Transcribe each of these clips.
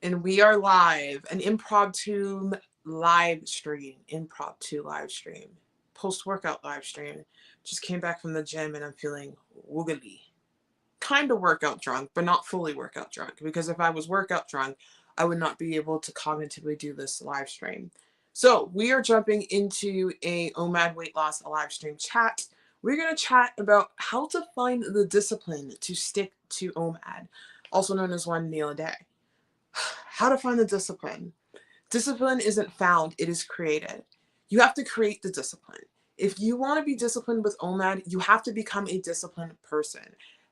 And we are live, an impromptu live stream, post workout live stream. Just came back from the gym and I'm feeling woogly. Kind of workout drunk, but not fully workout drunk. Because if I was workout drunk, I would not be able to cognitively do this live stream. So we are jumping into a Omad weight loss live stream chat. We're going to chat about how to find the discipline to stick to Omad, also known as one meal a day. How to find the discipline. Discipline isn't found, it is created. You have to create the discipline. If you want to be disciplined with OMAD, you have to become a disciplined person.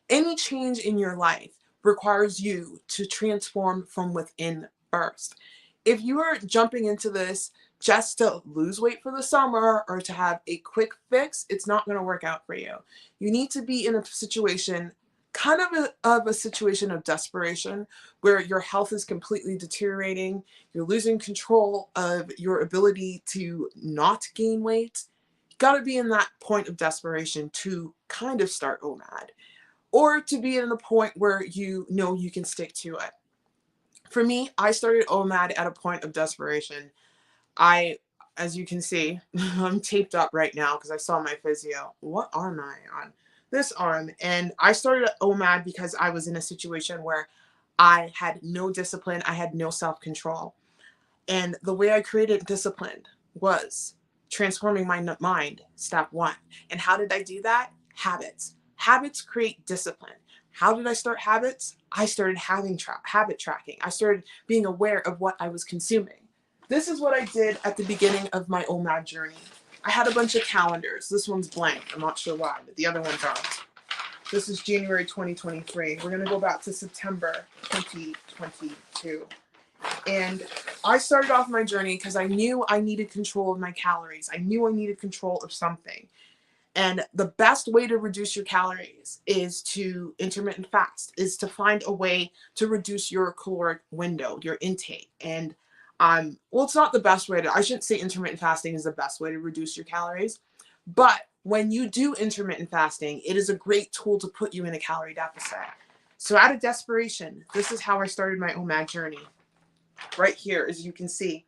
Any change in your life requires you to transform from within first. If you are jumping into this just to lose weight for the summer or to have a quick fix, it's not going to work out for you. You need to be in a situation, kind of a situation of desperation, where your health is completely deteriorating, you're losing control of your ability to not gain weight. You got to be in that point of desperation to kind of start OMAD, or to be in the point where you know you can stick to it. For me, I started OMAD at a point of desperation. As you can see, I'm taped up right now because I saw my physio. What arm am I on? This arm. And I started OMAD because I was in a situation where I had no discipline, I had no self-control. And the way I created discipline was transforming my mind, step one. And how did I do that? Habits. Habits create discipline. How did I start habits? I started having habit tracking. I started being aware of what I was consuming. This is what I did at the beginning of my OMAD journey. I had a bunch of calendars. This one's blank. I'm not sure why, but the other ones aren't. This is January 2023. We're going to go back to September 2022. And I started off my journey because I knew I needed control of my calories. I knew I needed control of something. And the best way to reduce your calories is to intermittent fast, is to find a way to reduce your caloric window, your intake. And well, it's not the best way to, I shouldn't say intermittent fasting is the best way to reduce your calories, but when you do intermittent fasting, it is a great tool to put you in a calorie deficit. So out of desperation, this is how I started my OMAD journey. Right here, as you can see,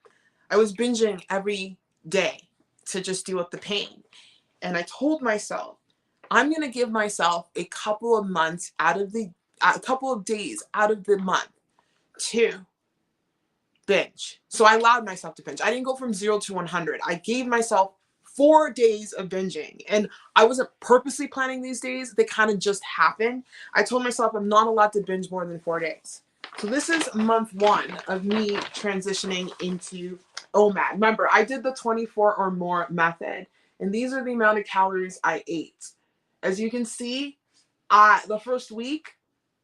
I was binging every day to just deal with the pain. And I told myself, I'm going to give myself a couple of days out of the month to binge. So I allowed myself to binge. I didn't go from 0 to 100. I gave myself 4 days of binging. And I wasn't purposely planning these days. They kind of just happened. I told myself I'm not allowed to binge more than 4 days. So this is month 1 of me transitioning into OMAD. Remember, I did the 24 or more method. And these are the amount of calories I ate. As you can see, the first week,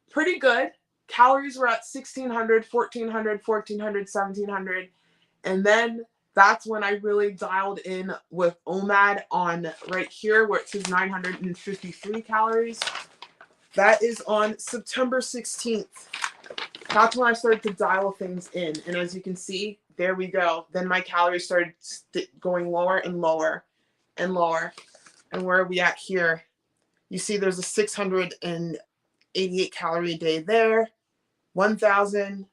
pretty good. Calories were at 1,600, 1,400, 1,400, 1,700. And then that's when I really dialed in with OMAD on right here where it says 953 calories. That is on September 16th. That's when I started to dial things in. And as you can see, there we go. Then my calories started going lower and lower and lower. And where are we at here? You see there's a 688 calorie a day there. 1,000.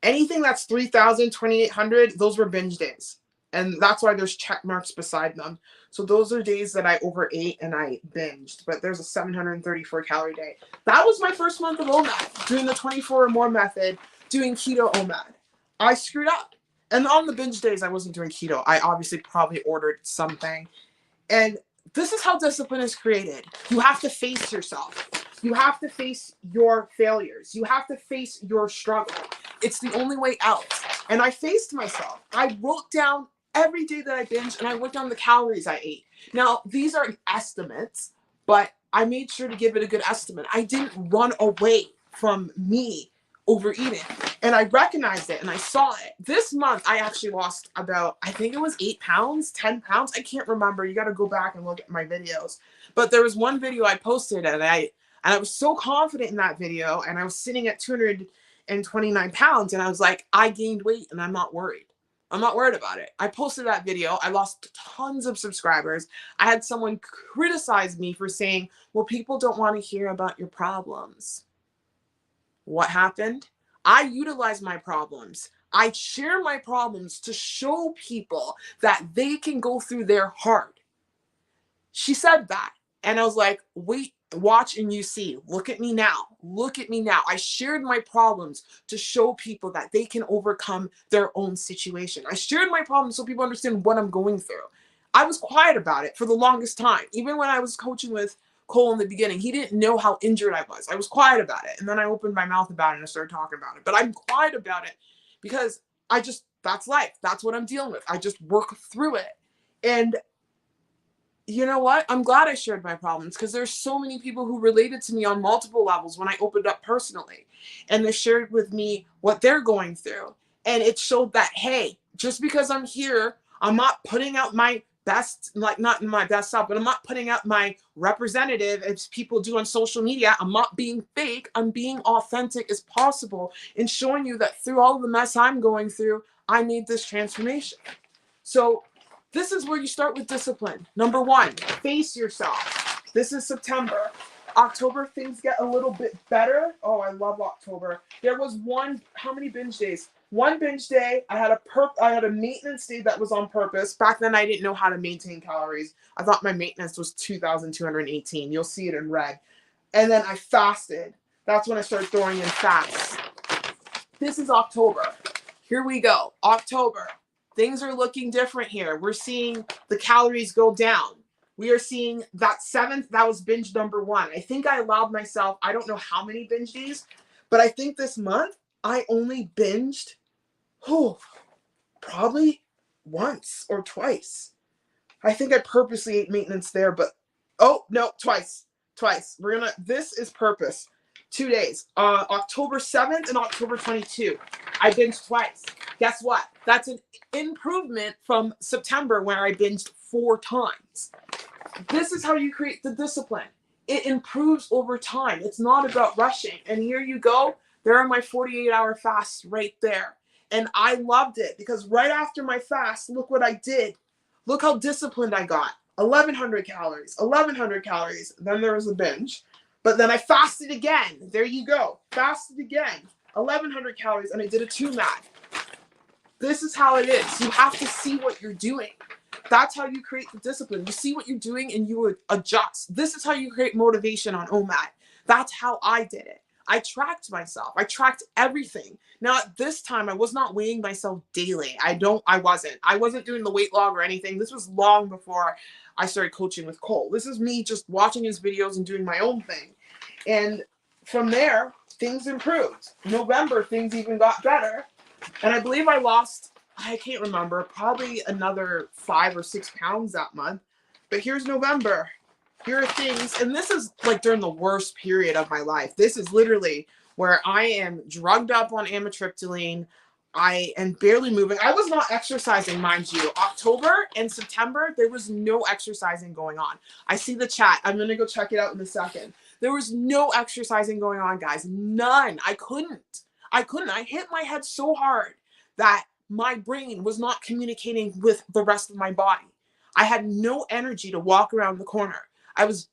Anything that's 3,000, 2,800, those were binge days. And that's why there's check marks beside them. So those are days that I overate and I binged. But there's a 734 calorie day. That was my first month of OMAD, doing the 24 or more method, doing keto OMAD. I screwed up. And on the binge days, I wasn't doing keto. I obviously probably ordered something. And this is how discipline is created. You have to face yourself. You have to face your failures. You have to face your struggle. It's the only way out. And I faced myself. I wrote down every day that I binged and I wrote down the calories I ate. Now, these are estimates, but I made sure to give it a good estimate. I didn't run away from me overeating. And I recognized it and I saw it. This month, I actually lost about, I think it was 8 pounds, 10 pounds. I can't remember. You got to go back and look at my videos. But there was one video I posted and I was so confident in that video. And I was sitting at 229 pounds. And I was like, I gained weight and I'm not worried. I'm not worried about it. I posted that video. I lost tons of subscribers. I had someone criticize me for saying, well, people don't want to hear about your problems. What happened? I utilize my problems. I share my problems to show people that they can go through their hard. She said that. And I was like, wait, watch and you see. Look at me now. Look at me now. I shared my problems to show people that they can overcome their own situation. I shared my problems so people understand what I'm going through. I was quiet about it for the longest time. Even when I was coaching with Cole in the beginning, he didn't know how injured I was. I was quiet about it. And then I opened my mouth about it and I started talking about it. But I'm quiet about it because that's life. That's what I'm dealing with. I just work through it. And you know what? I'm glad I shared my problems because there's so many people who related to me on multiple levels when I opened up personally. And they shared with me what they're going through. And it showed that, hey, just because I'm here, I'm not putting out my best, like not my best self, but I'm not putting out my representative as people do on social media. I'm not being fake. I'm being authentic as possible and showing you that through all of the mess I'm going through, I made this transformation. So this is where you start with discipline. Number one, face yourself. This is September. October, things get a little bit better. Oh, I love October. There was how many binge days? One binge day. I had a maintenance day that was on purpose. Back then, I didn't know how to maintain calories. I thought my maintenance was 2,218. You'll see it in red. And then I fasted. That's when I started throwing in fasts. This is October. Here we go. October. Things are looking different here. We're seeing the calories go down. We are seeing that that was binge number one. I think I allowed myself, I don't know how many binge days, but I think this month I only binged, probably once or twice. I think I purposely ate maintenance there, but, oh, no, twice. This is purpose. 2 days, October 7th and October 22. I binged twice. Guess what? That's an improvement from September where I binged 4 times. This is how you create the discipline. It improves over time. It's not about rushing. And here you go. There are my 48-hour fasts right there. And I loved it because right after my fast, look what I did. Look how disciplined I got. 1,100 calories. Then there was a binge. But then I fasted again. There you go. Fasted again. 1,100 calories. And I did a 2-mat. This is how it is. You have to see what you're doing. That's how you create the discipline. You see what you're doing and you adjust. This is how you create motivation on Omad. That's how I did it. I tracked myself. I tracked everything. Now at this time, I was not weighing myself daily. I wasn't doing the weight log or anything. This was long before I started coaching with Cole. This is me just watching his videos and doing my own thing. And from there, things improved. November, things even got better. And I believe I lost, I can't remember, probably another 5 or 6 pounds that month. But here's November. Here are things, and this is like during the worst period of my life. This is literally where I am drugged up on amitriptyline. I am barely moving. I was not exercising, mind you. October and September, there was no exercising going on. I see the chat. I'm going to go check it out in a second. There was no exercising going on, guys. None. I couldn't. I hit my head so hard that my brain was not communicating with the rest of my body. I had no energy to walk around the corner. I was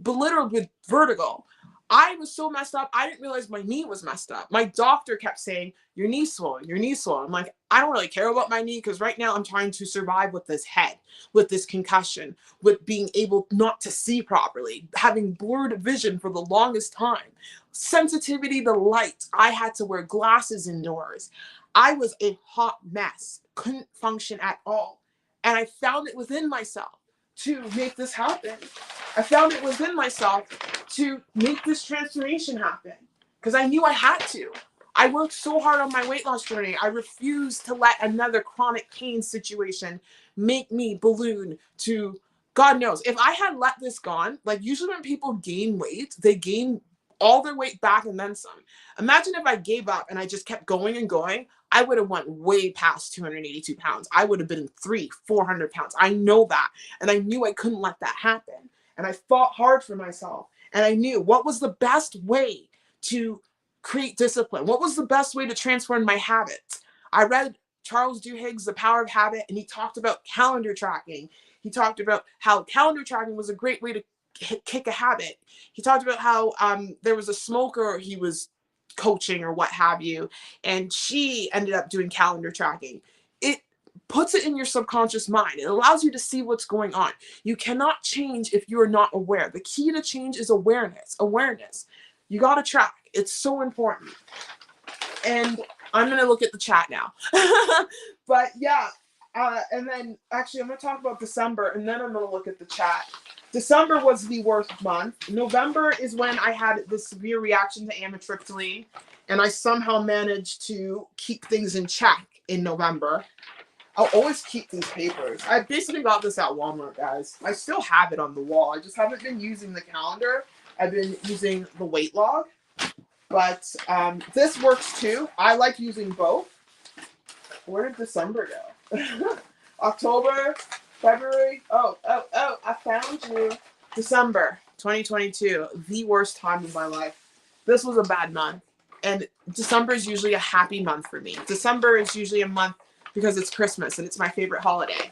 belittled with vertigo. I was so messed up, I didn't realize my knee was messed up. My doctor kept saying, your knee's swollen, your knee's swollen. I'm like, I don't really care about my knee because right now I'm trying to survive with this head, with this concussion, with being able not to see properly, having blurred vision for the longest time, sensitivity to light. I had to wear glasses indoors. I was a hot mess, couldn't function at all. And I found it within myself to make this happen. I found it within myself to make this transformation happen because I knew I had to. I worked so hard on my weight loss journey. I refused to let another chronic pain situation make me balloon to God knows. If I had let this gone, like usually when people gain weight, they gain all their weight back and then some. Imagine if I gave up and I just kept going and going, I would have went way past 282 pounds. I would have been 400 pounds. I know that. And I knew I couldn't let that happen. And I fought hard for myself. And I knew what was the best way to create discipline. What was the best way to transform my habits? I read Charles Duhigg's The Power of Habit, and he talked about calendar tracking. He talked about how calendar tracking was a great way to kick a habit. He talked about how there was a smoker he was coaching or what have you. And she ended up doing calendar tracking. It puts it in your subconscious mind. It allows you to see what's going on. You cannot change if you are not aware. The key to change is awareness. Awareness. You got to track. It's so important. And I'm going to look at the chat now. But yeah, and then actually I'm going to talk about December, and then I'm going to look at the chat. December was the worst month. November is when I had the severe reaction to amitriptyline, and I somehow managed to keep things in check in November. I'll always keep these papers. I basically got this at Walmart, guys. I still have it on the wall. I just haven't been using the calendar. I've been using the weight log. But this works too. I like using both. Where did December go? October, February. Oh, I found you. December 2022, the worst time of my life. This was a bad month. And December is usually a happy month for me. December is usually a month because it's Christmas and it's my favorite holiday.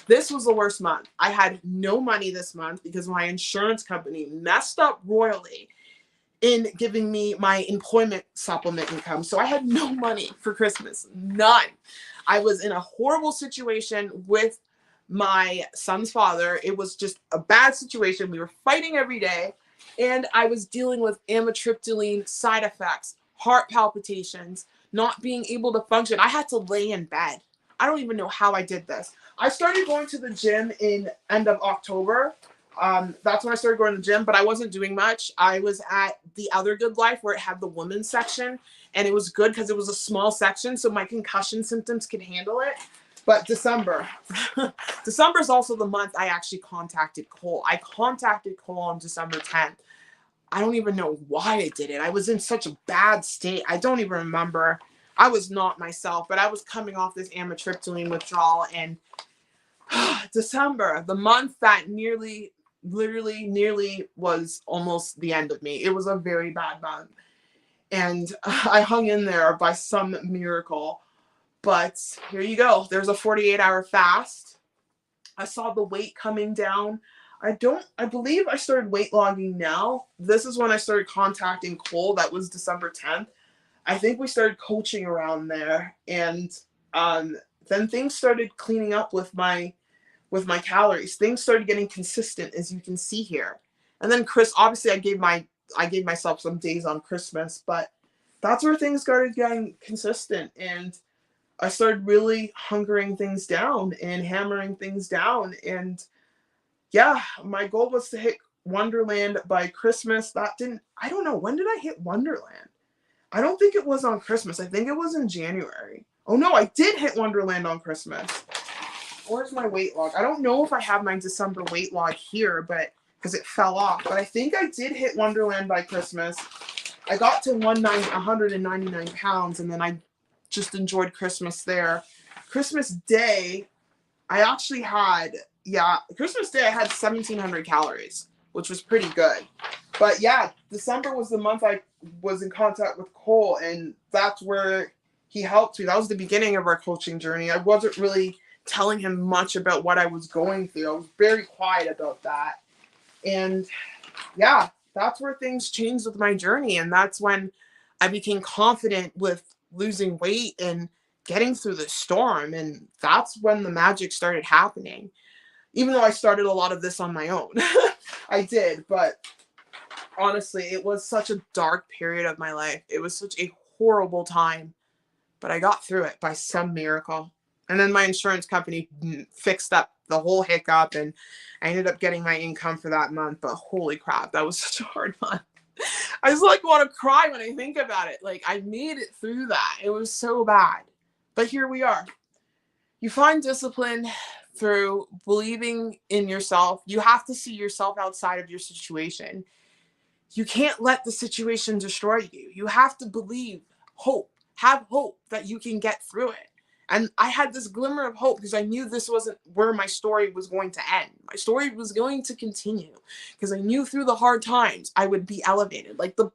This was the worst month. I had no money this month because my insurance company messed up royally in giving me my employment supplement income. So I had no money for Christmas. None. I was in a horrible situation with my son's father. It was just a bad situation. We were fighting every day. And I was dealing with amitriptyline side effects, heart palpitations, not being able to function. I had to lay in bed. I don't even know how I did this. I started going to the gym in end of October. That's when I started going to the gym, but I wasn't doing much. I was at the Other Good Life where it had the women's section, and it was good because it was a small section, so my concussion symptoms could handle it. But December. December is also the month I actually contacted Cole. I contacted Cole on December 10th. I don't even know why I did it. I was in such a bad state. I don't even remember. I was not myself, but I was coming off this amitriptyline withdrawal, and December, the month that nearly was almost the end of me. It was a very bad month. And I hung in there by some miracle. But here you go. There's a 48-hour fast. I saw the weight coming down. I believe I started weight logging now. This is when I started contacting Cole. That was December 10th. I think we started coaching around there. And then things started cleaning up with my calories. Things started getting consistent, as you can see here. And then obviously I gave myself some days on Christmas, but that's where things started getting consistent. And I started really hunkering things down and hammering things down. And yeah, my goal was to hit Wonderland by Christmas. I don't know. When did I hit Wonderland? I don't think it was on Christmas. I think it was in January. Oh no, I did hit Wonderland on Christmas. Where's my weight log? I don't know if I have my December weight log here, but because it fell off. But I think I did hit Wonderland by Christmas. I got to 199 pounds, and then I just enjoyed Christmas there. Christmas Day, Christmas Day I had 1,700 calories, which was pretty good. But yeah, December was the month I was in contact with Cole, and that's where he helped me. That was the beginning of our coaching journey. I wasn't really telling him much about what I was going through. I was very quiet about that. And yeah, that's where things changed with my journey. And that's when I became confident with losing weight and getting through the storm. And that's when the magic started happening. Even though I started a lot of this on my own. I did, but honestly, it was such a dark period of my life. It was such a horrible time, but I got through it by some miracle. And then my insurance company fixed up the whole hiccup, and I ended up getting my income for that month. But holy crap, that was such a hard month. I just want to cry when I think about it. Like, I made it through that. It was so bad. But here we are. You find discipline through believing in yourself. You have to see yourself outside of your situation. You can't let the situation destroy you. You have to believe, have hope that you can get through it. And I had this glimmer of hope because I knew this wasn't where my story was going to end. My story was going to continue because I knew through the hard times I would be elevated. Like the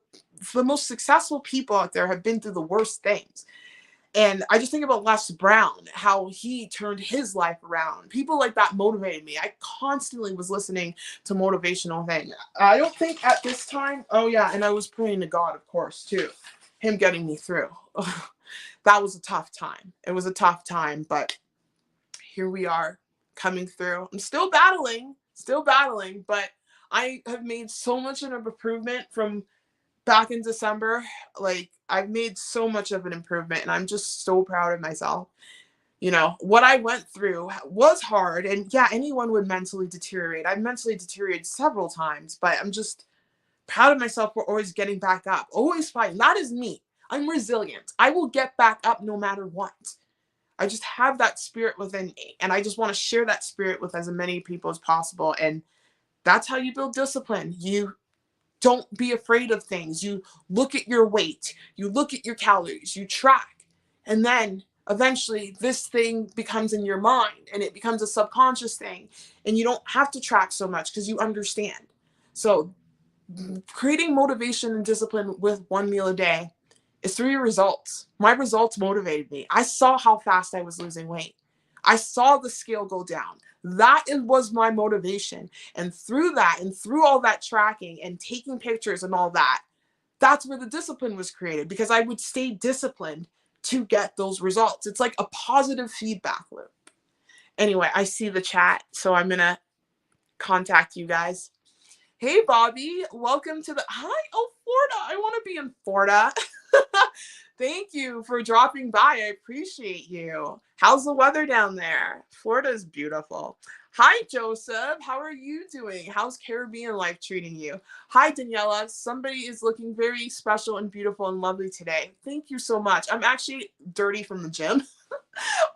most successful people out there have been through the worst things. And I just think about Les Brown, how he turned his life around. People like that motivated me. I constantly was listening to motivational things. I don't think at this time, oh yeah, and I was praying to God, of course, too. him getting me through. That was a tough time. It was a tough time, but here we are coming through. I'm still battling, but I have made so much of an improvement from back in December. Like, I've made so much of an improvement, and I'm just so proud of myself. You know, what I went through was hard, and yeah, anyone would mentally deteriorate. I've mentally deteriorated several times, but I'm just proud of myself for always getting back up, always fighting. That is me. I'm resilient. I will get back up no matter what. I just have that spirit within me, and I just want to share that spirit with as many people as possible. And that's how you build discipline. You don't be afraid of things. You look at your weight, you look at your calories, you track, and then eventually this thing becomes in your mind and it becomes a subconscious thing, and you don't have to track so much because you understand. So creating motivation and discipline with one meal a day is through your results. My results motivated me. I saw how fast I was losing weight. I saw the scale go down. That was my motivation. And through that, and through all that tracking and taking pictures and all that, that's where the discipline was created, because I would stay disciplined to get those results. It's like a positive feedback loop. Anyway, I see the chat, so I'm going to contact you guys. Hey, Bobby, welcome to the, hi, oh, Florida. I want to be in Florida. Thank you for dropping by. I appreciate you. How's the weather down there? Florida is beautiful. Hi, Joseph. How are you doing? How's Caribbean life treating you? Hi, Daniela. Somebody is looking very special and beautiful and lovely today. Thank you so much. I'm actually dirty from the gym.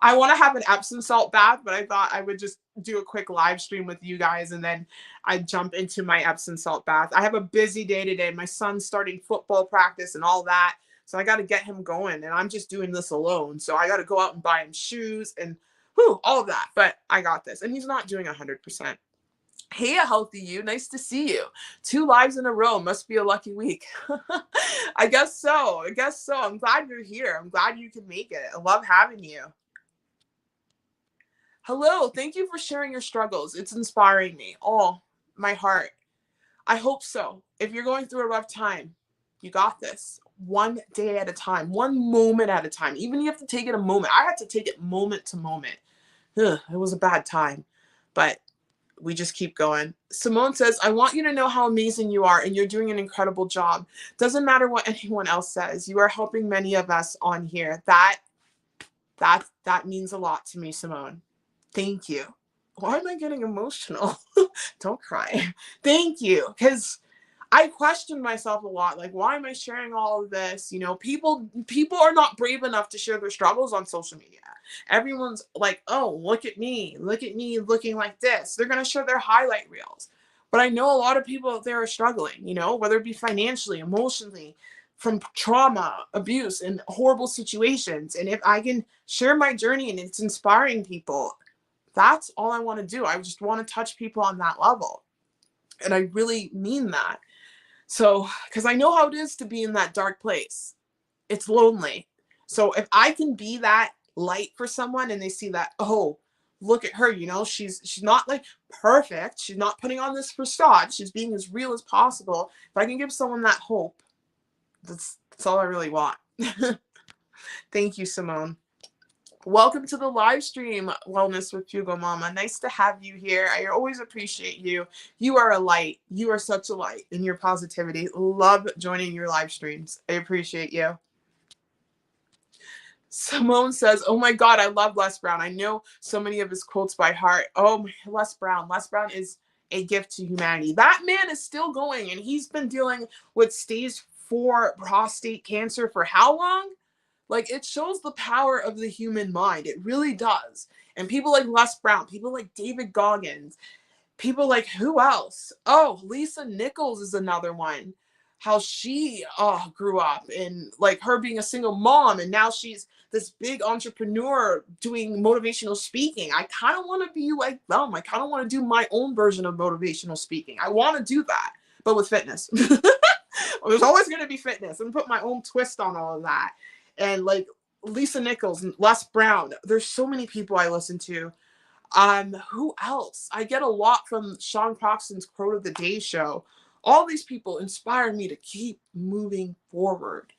I want to have an Epsom salt bath, but I thought I would just do a quick live stream with you guys, and then I'd jump into my Epsom salt bath. I have a busy day today. My son's starting football practice and all that. So I got to get him going, and I'm just doing this alone. So I got to go out and buy him shoes and all of that. But I got this. And he's not doing 100%. Hey, a healthy you. Nice to see you. 2 lives in a row. Must be a lucky week. I guess so. I'm glad you're here. I'm glad you can make it. I love having you. Hello. Thank you for sharing your struggles. It's inspiring me. Oh, my heart. I hope so. If you're going through a rough time, you got this. One day at a time, one moment at a time. Even if you have to take it a moment. I had to take it moment to moment. Ugh, it was a bad time, but we just keep going. Simone says, I want you to know how amazing you are, and you're doing an incredible job. Doesn't matter what anyone else says. You are helping many of us on here. That means a lot to me, Simone. Thank you. Why am I getting emotional? Don't cry. Thank you. Because I questioned myself a lot. Like, why am I sharing all of this? You know, people are not brave enough to share their struggles on social media. Everyone's like, oh, look at me looking like this. They're going to share their highlight reels. But I know a lot of people out there are struggling, you know, whether it be financially, emotionally, from trauma, abuse, and horrible situations. And if I can share my journey and it's inspiring people, that's all I want to do. I just want to touch people on that level. And I really mean that. So, because I know how it is to be in that dark place. It's lonely. So if I can be that light for someone and they see that, oh, look at her, you know, she's not like perfect. She's not putting on this facade. She's being as real as possible. If I can give someone that hope, that's all I really want. Thank you, Simone. Welcome to the live stream, Wellness with Hugo Mama. Nice to have you here. I always appreciate you. You are a light. You are such a light in your positivity. Love joining your live streams. I appreciate you. Simone says, oh my God, I love Les Brown. I know so many of his quotes by heart. Oh, Les Brown. Les Brown is a gift to humanity. That man is still going, and he's been dealing with stage 4 prostate cancer for how long? Like, it shows the power of the human mind. It really does. And people like Les Brown, people like David Goggins, people like who else? Oh, Lisa Nichols is another one. How she grew up, and like her being a single mom, and now she's this big entrepreneur doing motivational speaking. I kind of want to be like them. I kind of want to do my own version of motivational speaking. I want to do that, but with fitness. There's always going to be fitness. I'm put my own twist on all of that. And like Lisa Nichols, Les Brown, there's so many people I listen to. Who else? I get a lot from Sean Croxton's Quote of the Day show. All these people inspire me to keep moving forward.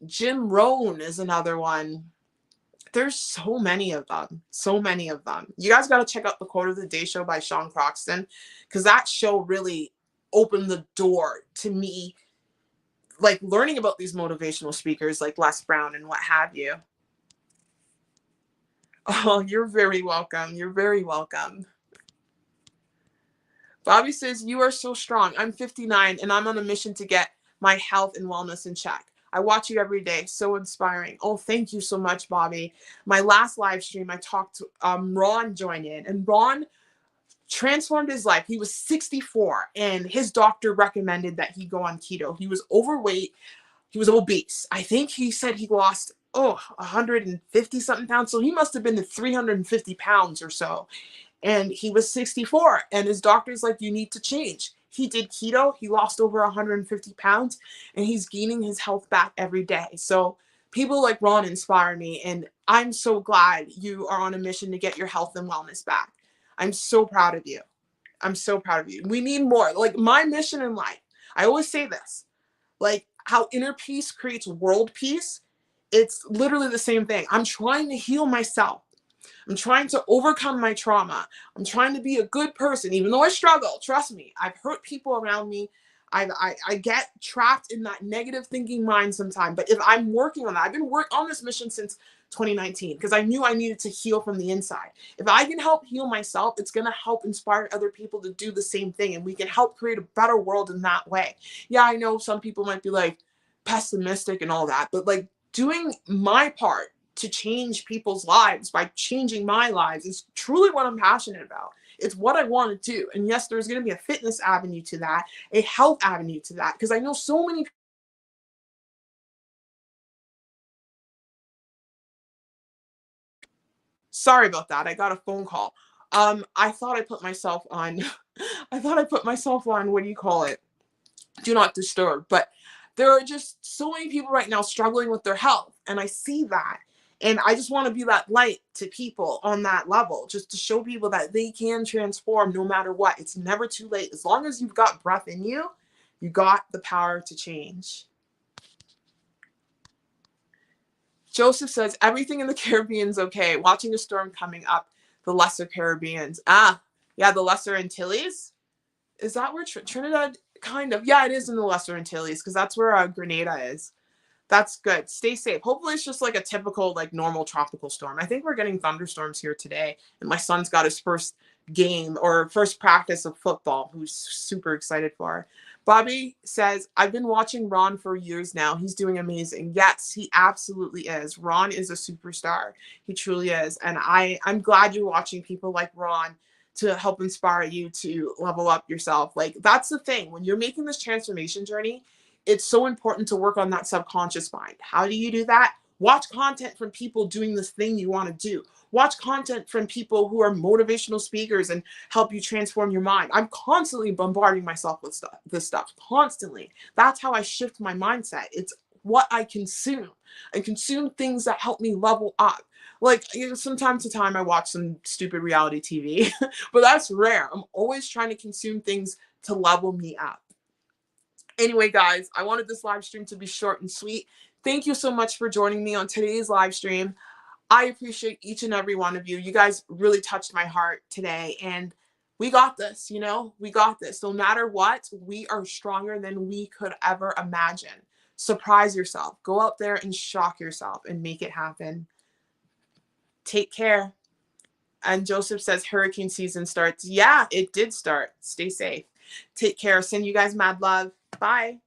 Jim Rohn is another one. There's so many of them. So many of them. You guys got to check out the Quote of the Day show by Sean Croxton, because that show really opened the door to me, like learning about these motivational speakers like Les Brown and what have you. Oh, you're very welcome. You're very welcome. Bobby says, you are so strong. I'm 59 and I'm on a mission to get my health and wellness in check. I watch you every day. So inspiring. Oh, thank you so much, Bobby. My last live stream, I talked to Ron joined in, and Ron transformed his life. He was 64 and his doctor recommended that he go on keto. He was overweight. He was obese. I think he said he lost 150 something pounds. So he must have been to 350 pounds or so. And he was 64 and his doctor's like, you need to change. He did keto. He lost over 150 pounds and he's gaining his health back every day. So people like Ron inspire me, and I'm so glad you are on a mission to get your health and wellness back. I'm so proud of you. I'm so proud of you. We need more. Like my mission in life, I always say this, like how inner peace creates world peace. It's literally the same thing. I'm trying to heal myself. I'm trying to overcome my trauma. I'm trying to be a good person, even though I struggle. Trust me, I've hurt people around me. I get trapped in that negative thinking mind sometimes. But if I'm working on that, I've been working on this mission since 2019 because I knew I needed to heal from the inside. If I can help heal myself, it's going to help inspire other people to do the same thing. And we can help create a better world in that way. Yeah, I know some people might be like pessimistic and all that, but like doing my part to change people's lives by changing my lives is truly what I'm passionate about. It's what I want to do. And yes, there's going to be a fitness avenue to that, a health avenue to that, because I know so many people. Sorry about that. I got a phone call. I thought I put myself on, what do you call it? Do not disturb. But there are just so many people right now struggling with their health. And I see that. And I just want to be that light to people on that level, just to show people that they can transform no matter what. It's never too late. As long as you've got breath in you, you got the power to change. Joseph says, everything in the Caribbean's okay. Watching a storm coming up the Lesser Caribbeans. Yeah, the Lesser Antilles. Is that where Trinidad? Kind of. Yeah, it is in the Lesser Antilles because that's where Grenada is. That's good. Stay safe. Hopefully it's just like a typical, like normal tropical storm. I think we're getting thunderstorms here today. And my son's got his first game or first practice of football, who's super excited for. Bobby says, I've been watching Ron for years now. He's doing amazing. Yes, he absolutely is. Ron is a superstar. He truly is. And I'm glad you're watching people like Ron to help inspire you to level up yourself. Like that's the thing. When you're making this transformation journey, it's so important to work on that subconscious mind. How do you do that? Watch content from people doing this thing you want to do. Watch content from people who are motivational speakers and help you transform your mind. I'm constantly bombarding myself with this stuff, constantly. That's how I shift my mindset. It's what I consume. I consume things that help me level up. Like, from time to time, I watch some stupid reality TV, but that's rare. I'm always trying to consume things to level me up. Anyway, guys, I wanted this live stream to be short and sweet. Thank you so much for joining me on today's live stream. I appreciate each and every one of you. You guys really touched my heart today, and we got this, we got this. No matter what, we are stronger than we could ever imagine. Surprise yourself. Go out there and shock yourself and make it happen. Take care. And Joseph says hurricane season starts. Yeah, it did start. Stay safe. Take care. Send you guys mad love. Bye.